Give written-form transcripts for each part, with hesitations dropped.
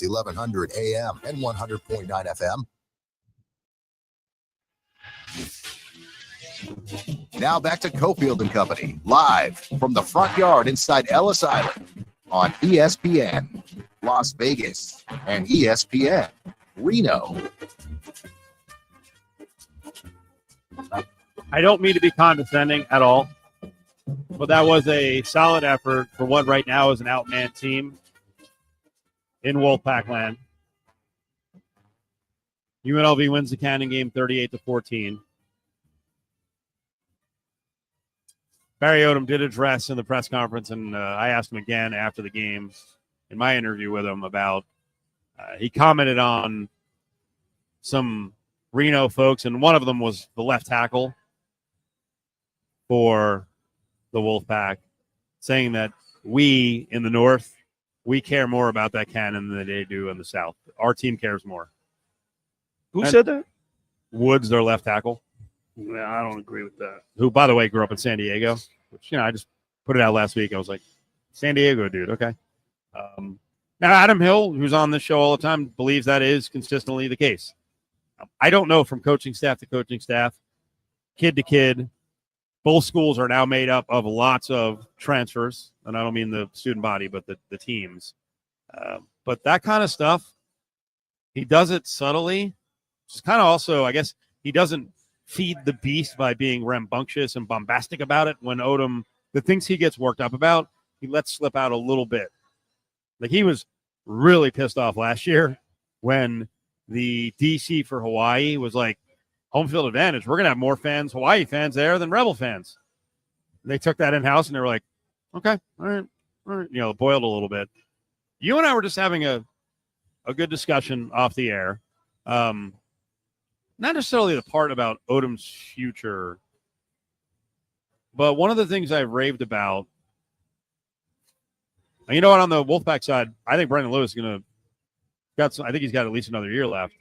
1100 AM and 100.9 FM. Now back to Cofield and Company, live from the front yard inside Ellis Island on ESPN Las Vegas and ESPN Reno. I don't mean to be condescending at all, but that was a solid effort for what right now is an outmanned team in Wolfpack land. UNLV wins the Cannon game 38-14. Barry Odom did address in the press conference, and I asked him again after the game in my interview with him about he commented on some Reno folks, and one of them was the left tackle for the Wolfpack, saying that we in the North, we care more about that Cannon than they do in the South. Our team cares more. Who said that? Woods, their left tackle. Yeah, I don't agree with that. Who, by the way, grew up in San Diego, which, I just put it out last week. I was like, San Diego, dude, okay. Now, Adam Hill, who's on this show all the time, believes that is consistently the case. I don't know from coaching staff to coaching staff, kid to kid. Both schools are now made up of lots of transfers, and I don't mean the student body, but the teams. But that kind of stuff, he does it subtly. It's kind of also, I guess, he doesn't feed the beast by being rambunctious and bombastic about it. When Odom, the things he gets worked up about, he lets slip out a little bit. Like, he was really pissed off last year when the DC for Hawaii was like, home field advantage. We're going to have more fans, Hawaii fans there than Rebel fans. And they took that in-house, and they were like, okay, all right. It boiled a little bit. You and I were just having a good discussion off the air. Not necessarily the part about Odom's future, but one of the things I've raved about, and you know what, on the Wolfpack side, I think Brendan Lewis is going to I think he's got at least another year left.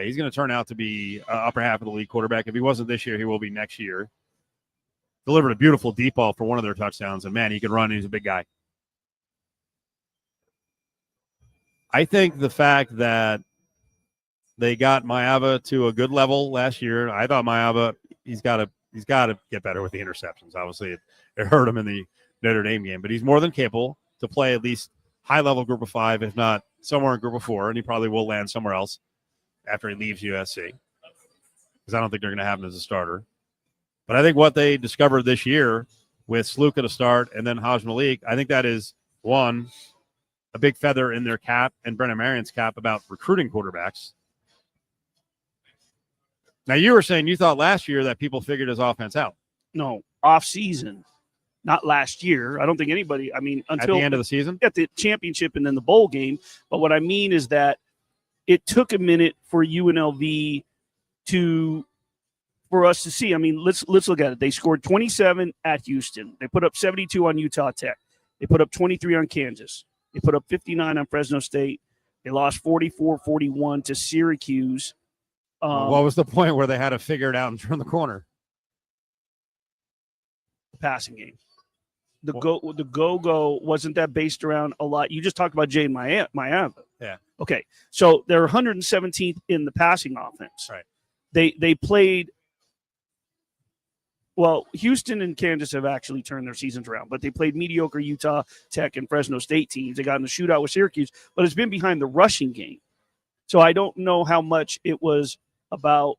He's going to turn out to be upper half of the league quarterback. If he wasn't this year, he will be next year. Delivered a beautiful deep ball for one of their touchdowns, and man, he can run. He's a big guy. I think the fact that they got Maava to a good level last year. I thought Maava, he's got to get better with the interceptions. Obviously, it hurt him in the Notre Dame game, but he's more than capable to play at least high-level group of 5, if not somewhere in group of 4, and he probably will land somewhere else after he leaves USC, because I don't think they're going to have him as a starter. But I think what they discovered this year with Sluka to start and then Haj Malik, I think that is, one, a big feather in their cap and Brennan Marion's cap about recruiting quarterbacks. Now, you were saying you thought last year that people figured his offense out. No, off season, not last year. I don't think anybody, until at the end of the season? At the championship and then the bowl game. But what I mean is that it took a minute for UNLV for us to see. Let's look at it. They scored 27 at Houston. They put up 72 on Utah Tech. They put up 23 on Kansas. They put up 59 on Fresno State. They lost 44-41 to Syracuse. What was the point where they had to figure it out and turn the corner? The passing game. The go wasn't that based around a lot. You just talked about Jay Maava. Yeah. Okay. So they're 117th in the passing offense. Right. They played. Well, Houston and Kansas have actually turned their seasons around, but they played mediocre Utah Tech and Fresno State teams. They got in the shootout with Syracuse, but it's been behind the rushing game. So I don't know how much it was about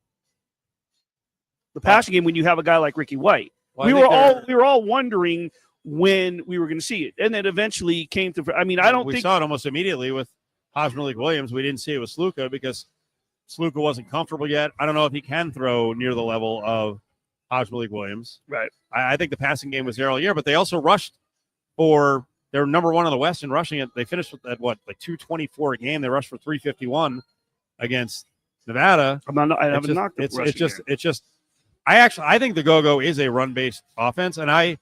the passing game when you have a guy like Ricky White. Well, we were all wondering when we were going to see it, and then eventually came to. We saw it almost immediately with Haj Malik Williams. We didn't see it with Sluka because Sluka wasn't comfortable yet. I don't know if he can throw near the level of Haj Malik Williams. Right. I think the passing game was there all year, but they also rushed for. They're number 1 in the West in rushing it. They finished at 224 a game. They rushed for 351 against Nevada. I think the Go-Go is a run-based offense, and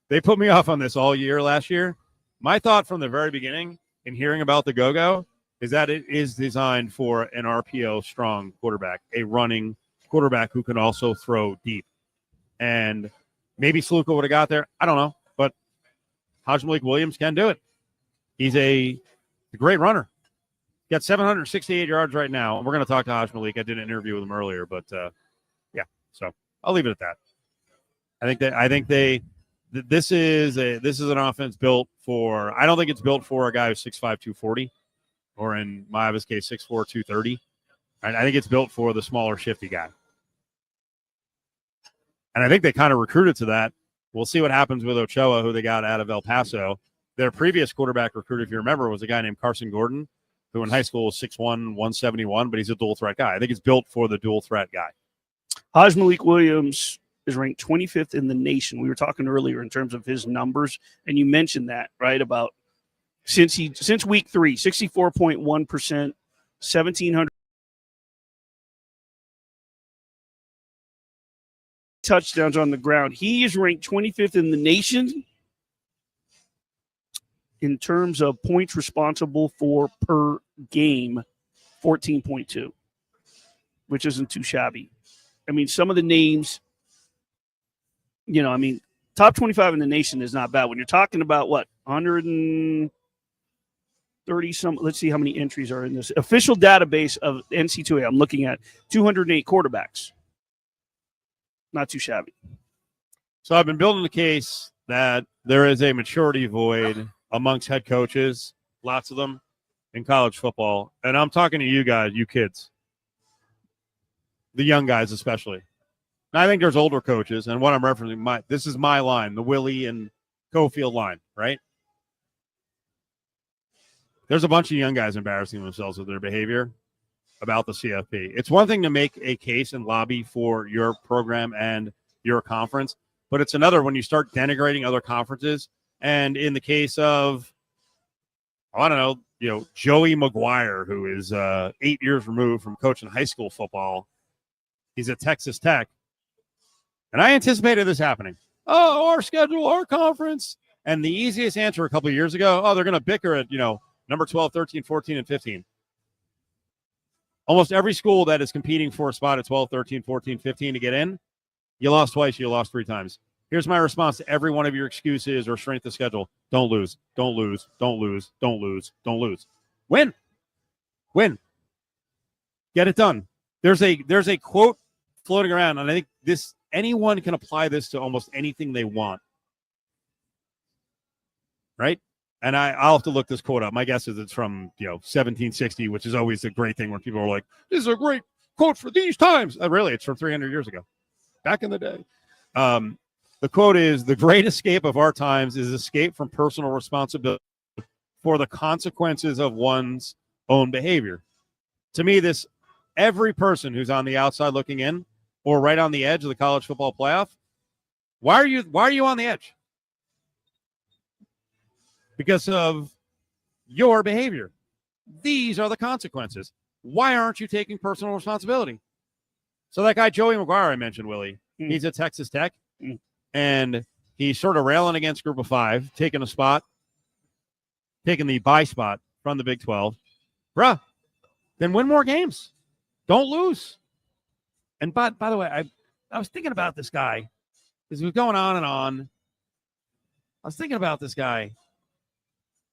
they put me off on this all year last year. My thought from the very beginning in hearing about the Go-Go is that it is designed for an RPO strong quarterback, a running quarterback who can also throw deep. And maybe Sluka would have got there. I don't know, but Haj Malik Williams can do it. He's a a great runner. Got 768 yards right now. We're going to talk to Haj Malik. I did an interview with him earlier, but yeah. So I'll leave it at that. I think this is an offense built for. I don't think it's built for a guy who's 6'5", 240, or in Maiava's case, 6'4", 230. I think it's built for the smaller, shifty guy. And I think they kind of recruited to that. We'll see what happens with Ochoa, who they got out of El Paso. Their previous quarterback recruit, if you remember, was a guy named Carson Gordon, who in high school was 6'1", 171, but he's a dual threat guy. I think it's built for the dual threat guy. Haj Malik Williams is ranked 25th in the nation. We were talking earlier in terms of his numbers, and you mentioned that, right, about since week 3, 64.1%, 1,700 touchdowns on the ground. He is ranked 25th in the nation in terms of points responsible for per game, 14.2, which isn't too shabby. I mean, some of the names, top 25 in the nation is not bad. When you're talking about, 130 some, let's see how many entries are in this official database of NC2A. I'm looking at 208 quarterbacks. Not too shabby. So I've been building the case that there is a maturity void amongst head coaches, lots of them, in college football. And I'm talking to you guys, you kids, the young guys especially. Now, I think there's older coaches, and what I'm referencing, this is my line, the Willie and Cofield line, right? There's a bunch of young guys embarrassing themselves with their behavior about the CFP. It's one thing to make a case and lobby for your program and your conference, but it's another when you start denigrating other conferences. And in the case of, Joey McGuire, who is 8 years removed from coaching high school football, he's at Texas Tech. And I anticipated this happening. Oh, our schedule, our conference. And the easiest answer a couple of years ago, they're going to bicker at, number 12, 13, 14, and 15. Almost every school that is competing for a spot at 12, 13, 14, 15 to get in, you lost twice, you lost 3 times. Here's my response to every one of your excuses or strength of schedule. Don't lose. Don't lose. Don't lose. Don't lose. Don't lose. Win. Win. Get it done. There's a quote floating around, and I think anyone can apply this to almost anything they want. Right? And I'll have to look this quote up. My guess is it's from 1760, which is always a great thing when people are like, "This is a great quote for these times." Really, it's from 300 years ago, back in the day. The quote is, "The great escape of our times is escape from personal responsibility for the consequences of one's own behavior." To me, every person who's on the outside looking in, or right on the edge of the college football playoff, why are you on the edge? Because of your behavior. These are the consequences. Why aren't you taking personal responsibility? So that guy, Joey McGuire, I mentioned, Willie, he's at Texas Tech, and he's sort of railing against Group of 5, taking the bye spot from the Big 12. Bruh, then win more games. Don't lose. And by the way, I was thinking about this guy because he was going on and on. I was thinking about this guy.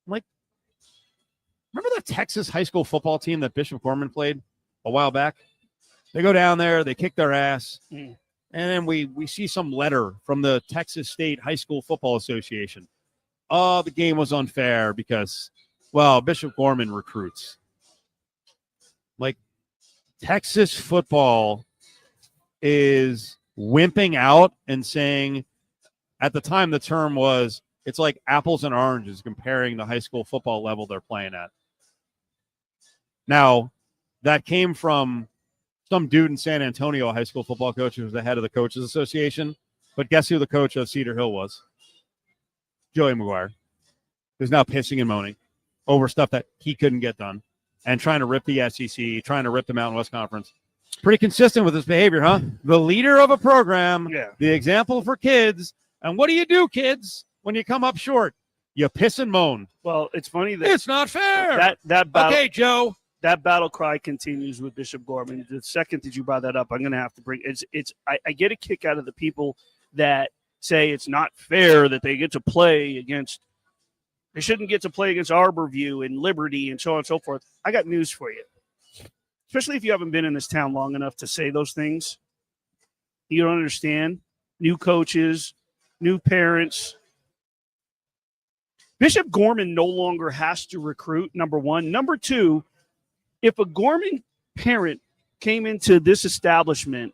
Like, remember that Texas high school football team that Bishop Gorman played a while back? They go down there, they kick their ass, and then we see some letter from the Texas State High School Football Association. Oh, the game was unfair because, Bishop Gorman recruits. Like, Texas football is wimping out and saying, at the time the term was, it's like apples and oranges comparing the high school football level they're playing at. Now, that came from some dude in San Antonio, a high school football coach who was the head of the Coaches Association. But guess who the coach of Cedar Hill was? Joey McGuire, who's now pissing and moaning over stuff that he couldn't get done and trying to rip the SEC, trying to rip the Mountain West Conference. Pretty consistent with his behavior, huh? The leader of a program, the example for kids. And what do you do, kids, when you come up short? You piss and moan. Well, it's funny that it's not fair. That battle, okay, Joe. That battle cry continues with Bishop Gorman. The second that you brought that up, I'm going to have to bring I get a kick out of the people that say it's not fair that they get to play against They shouldn't get to play against Arborview and Liberty and so on and so forth. I got news for you. Especially if you haven't been in this town long enough to say those things. You don't understand. New coaches, new parents. Bishop Gorman no longer has to recruit, number one. Number two, if a Gorman parent came into this establishment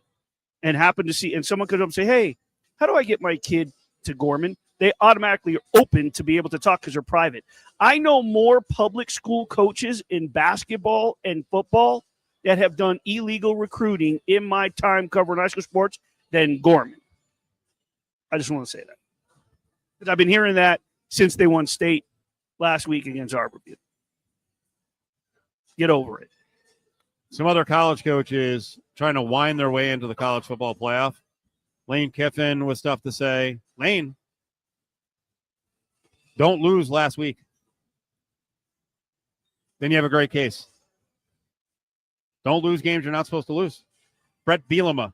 and happened to see, and someone could come and say, hey, how do I get my kid to Gorman? They automatically are open to be able to talk because they're private. I know more public school coaches in basketball and football that have done illegal recruiting in my time covering high school sports than Gorman. I just want to say that. Because I've been hearing that since they won state last week against Arborview. Get over it. Some other college coaches trying to wind their way into the college football playoff. Lane Kiffin with stuff to say. Lane, don't lose last week. Then you have a great case. Don't lose games you're not supposed to lose. Brett Bielema,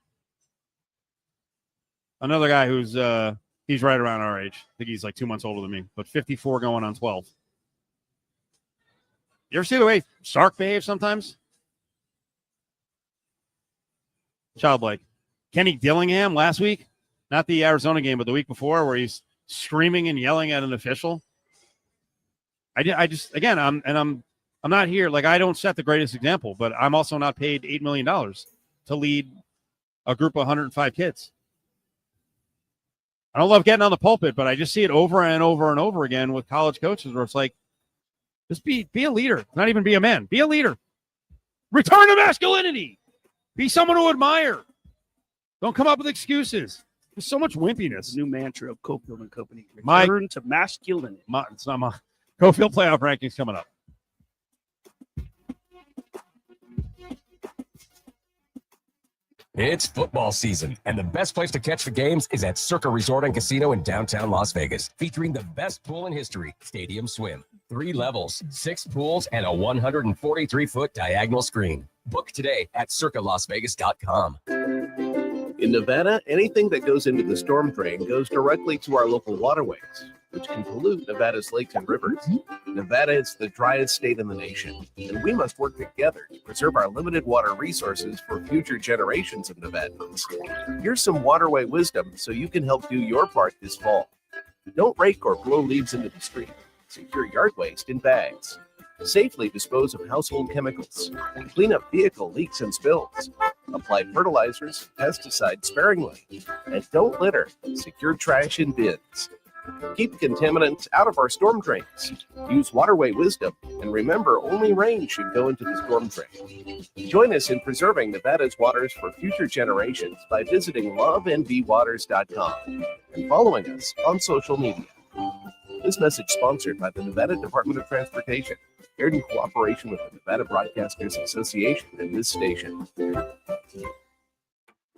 another guy who's he's right around our age. I think he's like 2 months older than me, but 54 going on 12. You ever see the way Sark behaves sometimes? Childlike. Kenny Dillingham last week, not the Arizona game, but the week before, where he's screaming and yelling at an official. I just again, I'm not here. Like, I don't set the greatest example, but I'm also not paid $8 million to lead a group of 105 kids. I don't love getting on the pulpit, but I just see it over and over and over again with college coaches where it's like, just be a leader, not even be a man. Be a leader. Return to masculinity. Be someone to admire. Don't come up with excuses. There's so much wimpiness. New mantra of Cofield and Company. Return to masculinity. It's not my Cofield playoff rankings coming up. It's football season, and the best place to catch the games is at Circa Resort and Casino in downtown Las Vegas, featuring the best pool in history, Stadium Swim. 3 levels, 6 pools, and a 143-foot diagonal screen. Book today at circalasvegas.com. In Nevada, anything that goes into the storm drain goes directly to our local waterways, which can pollute Nevada's lakes and rivers. Nevada is the driest state in the nation, and we must work together to preserve our limited water resources for future generations of Nevadans. Here's some waterway wisdom so you can help do your part this fall. Don't rake or blow leaves into the street. Secure yard waste in bags. Safely dispose of household chemicals. Clean up vehicle leaks and spills. Apply fertilizers, pesticides sparingly. And don't litter. Secure trash in bins. Keep contaminants out of our storm drains. Use waterway wisdom. And remember, only rain should go into the storm drain. Join us in preserving Nevada's waters for future generations by visiting lovenvwaters.com and following us on social media. This message sponsored by the Nevada Department of Transportation, aired in cooperation with the Nevada Broadcasters Association and this station.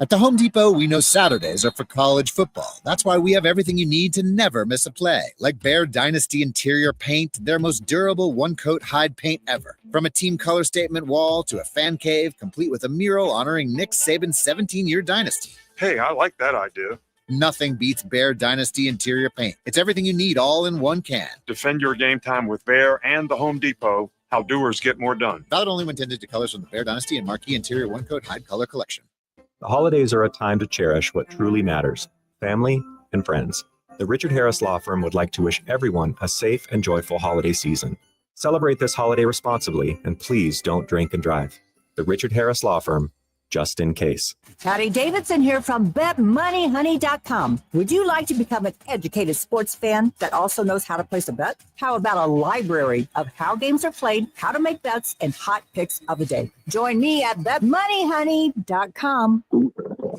At the Home Depot, we know Saturdays are for college football. That's why we have everything you need to never miss a play, like Bear Dynasty interior paint, their most durable one-coat hide paint ever. From a team color statement wall to a fan cave, complete with a mural honoring Nick Saban's 17-year dynasty. Hey, I like that idea. Nothing beats Bear Dynasty interior paint. It's everything you need all in one can. Defend your game time with Bear and the Home Depot. How doers get more done. Valid only when intended to colors from the Bear Dynasty and Marquee Interior One-Coat Hide Color Collection. The holidays are a time to cherish what truly matters, family and friends. The Richard Harris Law Firm would like to wish everyone a safe and joyful holiday season. Celebrate this holiday responsibly, and please don't drink and drive. The Richard Harris Law Firm, just in case. Patty Davidson here from BetMoneyHoney.com. Would you like to become an educated sports fan that also knows how to place a bet? How about a library of how games are played, how to make bets, and hot picks of the day? Join me at BetMoneyHoney.com.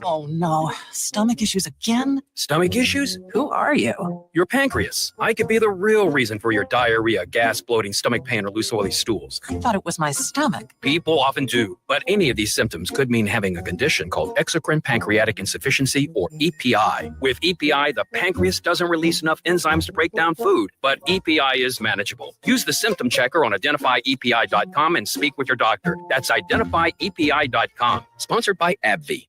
Oh no, stomach issues again? Stomach issues? Who are you? Your pancreas. I could be the real reason for your diarrhea, gas, bloating, stomach pain, or loose oily stools. I thought it was my stomach. People often do, but any of these symptoms could mean having a condition called exocrine pancreatic insufficiency, or EPI. With EPI, the pancreas doesn't release enough enzymes to break down food, but EPI is manageable. Use the symptom checker on identifyepi.com and speak with your doctor. That's identifyepi.com. Sponsored by AbbVie.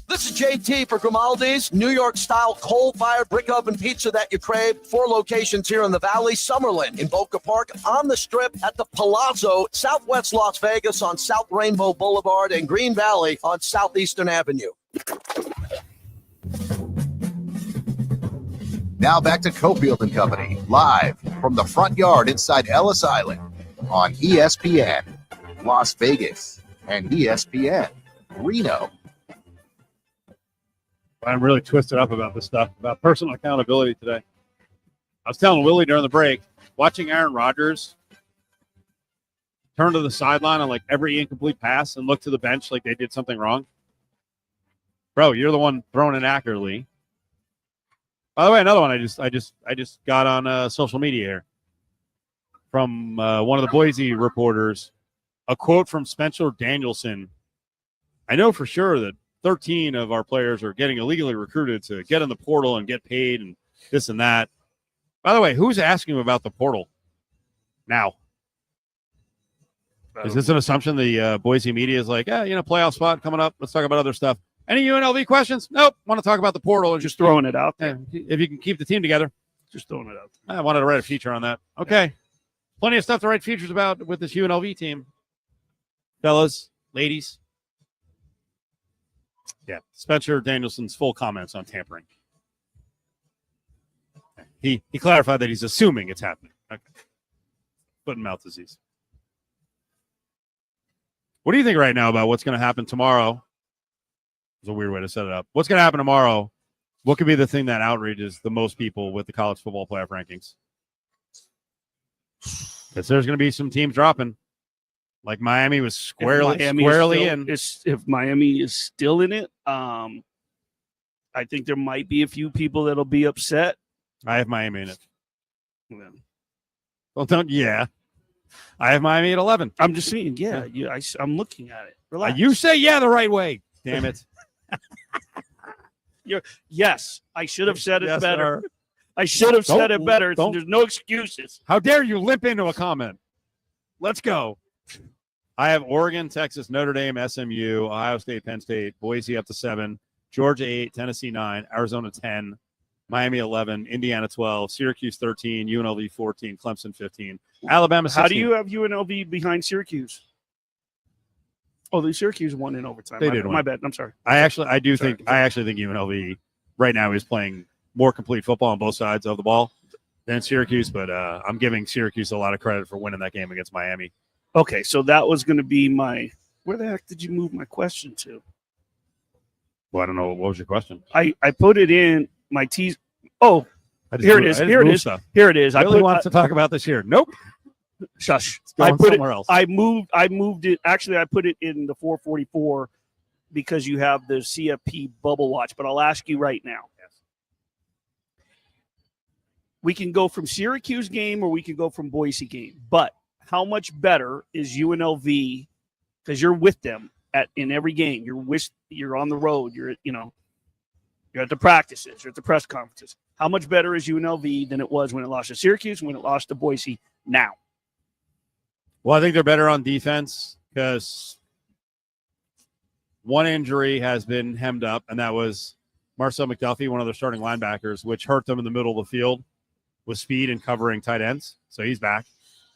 This is JT for Grimaldi's, New York-style coal-fired brick oven pizza that you crave. 4 locations here in the Valley, Summerlin, in Boca Park, on the Strip, at the Palazzo, Southwest Las Vegas on South Rainbow Boulevard, and Green Valley on Southeastern Avenue. Now back to Cofield and Company, live from the front yard inside Ellis Island on ESPN Las Vegas and ESPN Reno. I'm really twisted up about this stuff, about personal accountability today. I was telling Willie during the break, watching Aaron Rodgers turn to the sideline on like every incomplete pass and look to the bench like they did something wrong. Bro, you're the one throwing it accurately. By the way, another one I just got on social media here from one of the Boise reporters, a quote from Spencer Danielson. I know for sure that 13 of our players are getting illegally recruited to get in the portal and get paid and this and that. By the way, who's asking him about the portal now? Is this an assumption the Boise media is like, playoff spot coming up. Let's talk about other stuff. Any UNLV questions? Nope. Want to talk about the portal. Just throwing it out there. If you can keep the team together. Just throwing it out there. I wanted to write a feature on that. Okay. Plenty of stuff to write features about with this UNLV team. Fellas, ladies. Yeah, Spencer Danielson's full comments on tampering. He clarified that he's assuming it's happening. Okay. Foot and mouth disease. What do you think right now about what's going to happen tomorrow? It's a weird way to set it up. What's going to happen tomorrow? What could be the thing that outrages the most people with the college football playoff rankings? Because there's going to be some teams dropping. Like Miami was squarely in. If Miami is still in it, I think there might be a few people that'll be upset. I have Miami in it. Well, I have Miami at 11. I'm just saying, I'm looking at it. Relax. You say the right way. Damn it. Yes, I should have said it better. Sir. I should have said it better. There's no excuses. How dare you limp into a comment? Let's go. I have Oregon, Texas, Notre Dame, SMU, Ohio State, Penn State, Boise up to 7, Georgia 8, Tennessee 9, Arizona 10, Miami 11, Indiana 12, Syracuse 13, UNLV 14, Clemson 15, Alabama 16. How do you have UNLV behind Syracuse? Oh, the Syracuse won in overtime. They did win. My bad. I'm sorry. I actually think UNLV right now is playing more complete football on both sides of the ball than Syracuse, but I'm giving Syracuse a lot of credit for winning that game against Miami. Okay, so that was going to be my – where the heck did you move my question to? Well, I don't know. What was your question? I put it in my tease. Oh, here it is. Here it is. Here it is. Willie wants to talk about this here. Nope. Shush. I put somewhere else. I moved it. Actually, I put it in the 444 because you have the CFP bubble watch, but I'll ask you right now. Yes. We can go from Syracuse game or we can go from Boise game, but how much better is UNLV because you're with them in every game. You're on the road. You're at the practices. You're at the press conferences. How much better is UNLV than it was when it lost to Syracuse, when it lost to Boise now? Well, I think they're better on defense because one injury has been hemmed up, and that was Marcel McDuffie, one of their starting linebackers, which hurt them in the middle of the field with speed and covering tight ends. So he's back.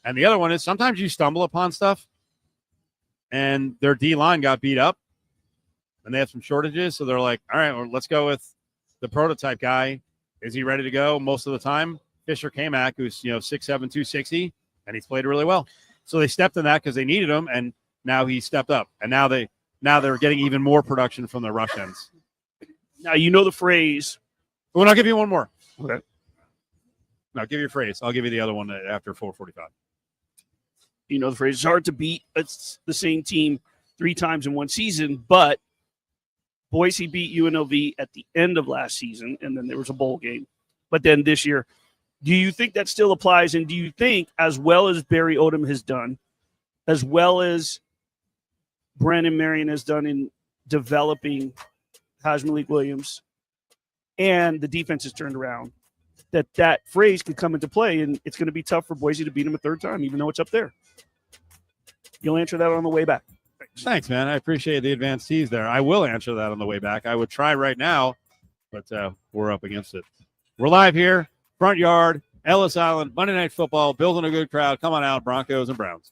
And the other one is sometimes you stumble upon stuff, and their D-line got beat up, and they have some shortages. So they're like, all right, well, let's go with the prototype guy. Is he ready to go most of the time? Fisher Kamak, who's 6'7", 260, and he's played really well. So they stepped in that because they needed him, and now he stepped up. And now they're getting even more production from their rush ends. Now you know the phrase. Well, I'll give you one more. Okay. No, give you a phrase. I'll give you the other one after 4:45. You know the phrase. It's hard to beat the same team 3 times in one season, but Boise beat UNLV at the end of last season, and then there was a bowl game. But then this year, do you think that still applies? And do you think, as well as Barry Odom has done, as well as Brandon Marion has done in developing Haj Malik Williams, and the defense has turned around, that phrase could come into play, and it's going to be tough for Boise to beat them a third time, even though it's up there? You'll answer that on the way back. Thanks. Thanks, man. I appreciate the advanced tease there. I will answer that on the way back. I would try right now, but we're up against it. We're live here, front yard, Ellis Island, Monday Night Football, building a good crowd. Come on out, Broncos and Browns.